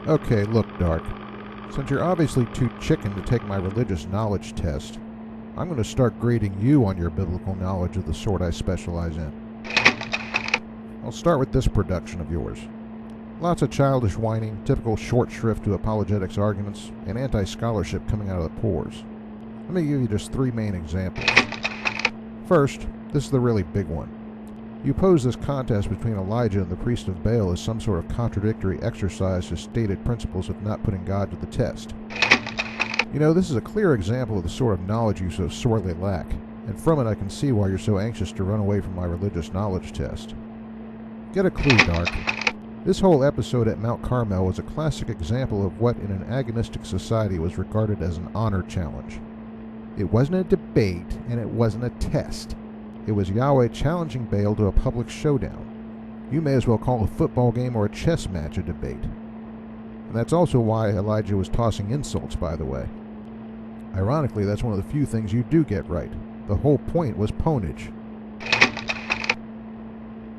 Okay, look, Dark. Since you're obviously too chicken to take my religious knowledge test, I'm going to start grading you on your biblical knowledge of the sort I specialize in. I'll start with this production of yours. Lots of childish whining, typical short shrift to apologetics arguments, and anti-scholarship coming out of the pores. Let me give you just 3 main examples. First, this is the really big one. You pose this contest between Elijah and the priest of Baal as some sort of contradictory exercise to stated principles of not putting God to the test. You know, this is a clear example of the sort of knowledge you so sorely lack, and from it I can see why you're so anxious to run away from my religious knowledge test. Get a clue, Dark. This whole episode at Mount Carmel was a classic example of what in an agonistic society was regarded as an honor challenge. It wasn't a debate, and it wasn't a test. It was Yahweh challenging Baal to a public showdown. You may as well call a football game or a chess match a debate. And that's also why Elijah was tossing insults, by the way. Ironically, that's one of the few things you do get right. The whole point was ponage.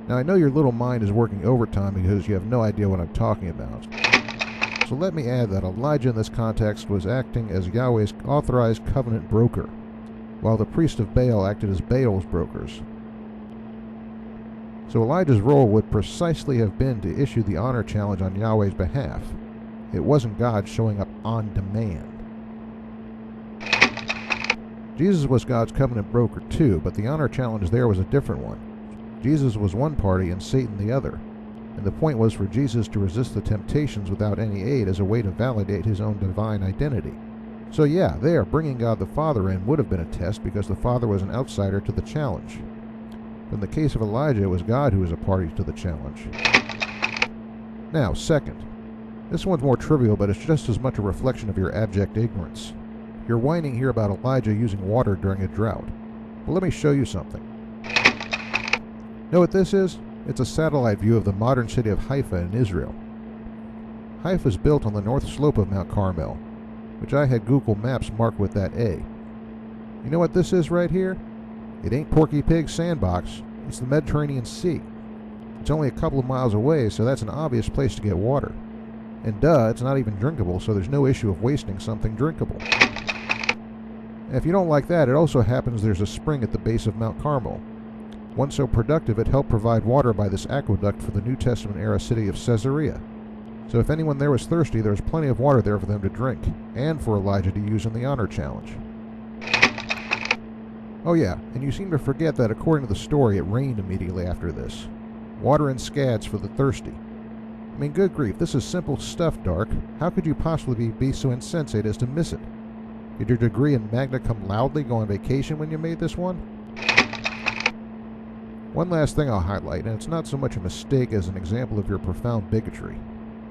Now, I know your little mind is working overtime because you have no idea what I'm talking about. So let me add that Elijah in this context was acting as Yahweh's authorized covenant broker, while the priest of Baal acted as Baal's brokers. So Elijah's role would precisely have been to issue the honor challenge on Yahweh's behalf. It wasn't God showing up on demand. Jesus was God's covenant broker too, but the honor challenge there was a different one. Jesus was one party and Satan the other, and the point was for Jesus to resist the temptations without any aid as a way to validate his own divine identity. So yeah, there, bringing God the Father in would have been a test because the Father was an outsider to the challenge. But in the case of Elijah, it was God who was a party to the challenge. Now, second. This one's more trivial, but it's just as much a reflection of your abject ignorance. You're whining here about Elijah using water during a drought. Well, let me show you something. Know what this is? It's a satellite view of the modern city of Haifa in Israel. Haifa is built on the north slope of Mount Carmel, which I had Google Maps marked with that A. You know what this is right here? It ain't Porky Pig's sandbox. It's the Mediterranean Sea. It's only a couple of miles away, so that's an obvious place to get water. And duh, it's not even drinkable, so there's no issue of wasting something drinkable. And if you don't like that, it also happens there's a spring at the base of Mount Carmel. One so productive it helped provide water by this aqueduct for the New Testament-era city of Caesarea. So if anyone there was thirsty, there was plenty of water there for them to drink, and for Elijah to use in the honor challenge. Oh yeah, and you seem to forget that according to the story, it rained immediately after this. Water and scads for the thirsty. I mean, good grief, this is simple stuff, Dark. How could you possibly be so insensate as to miss it? Did your degree in magna cum loudly go on vacation when you made this one? One last thing I'll highlight, and it's not so much a mistake as an example of your profound bigotry.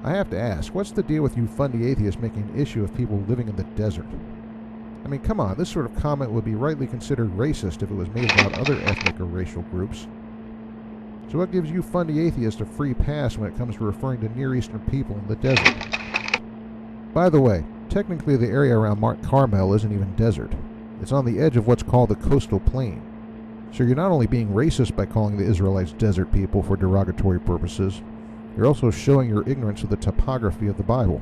I have to ask, what's the deal with you fundy atheists making an issue of people living in the desert? I mean, come on, this sort of comment would be rightly considered racist if it was made about other ethnic or racial groups. So what gives you fundy atheists a free pass when it comes to referring to Near Eastern people in the desert? By the way, technically the area around Mount Carmel isn't even desert. It's on the edge of what's called the coastal plain. So you're not only being racist by calling the Israelites desert people for derogatory purposes, you're also showing your ignorance of the topography of the Bible.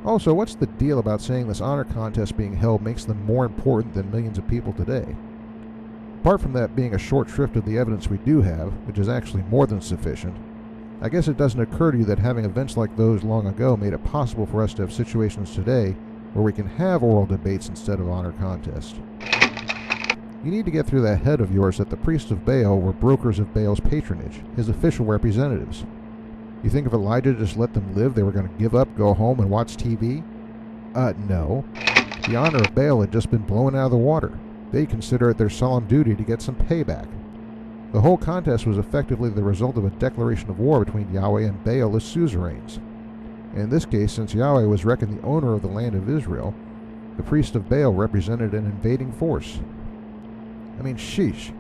Also, what's the deal about saying this honor contest being held makes them more important than millions of people today? Apart from that being a short shrift of the evidence we do have, which is actually more than sufficient, I guess it doesn't occur to you that having events like those long ago made it possible for us to have situations today where we can have oral debates instead of honor contests. You need to get through that head of yours that the priests of Baal were brokers of Baal's patronage, his official representatives. You think if Elijah just let them live, they were going to give up, go home, and watch TV? No. The honor of Baal had just been blown out of the water. They consider it their solemn duty to get some payback. The whole contest was effectively the result of a declaration of war between Yahweh and Baal as suzerains. And in this case, since Yahweh was reckoned the owner of the land of Israel, the priests of Baal represented an invading force. I mean, sheesh.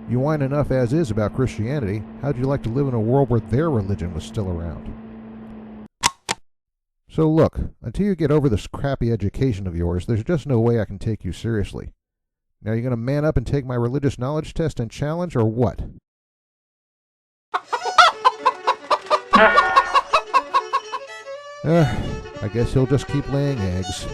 You whine enough as is about Christianity. How'd you like to live in a world where their religion was still around? So look, until you get over this crappy education of yours, there's just no way I can take you seriously. Now you going to man up and take my religious knowledge test and challenge, or what? I guess he'll just keep laying eggs.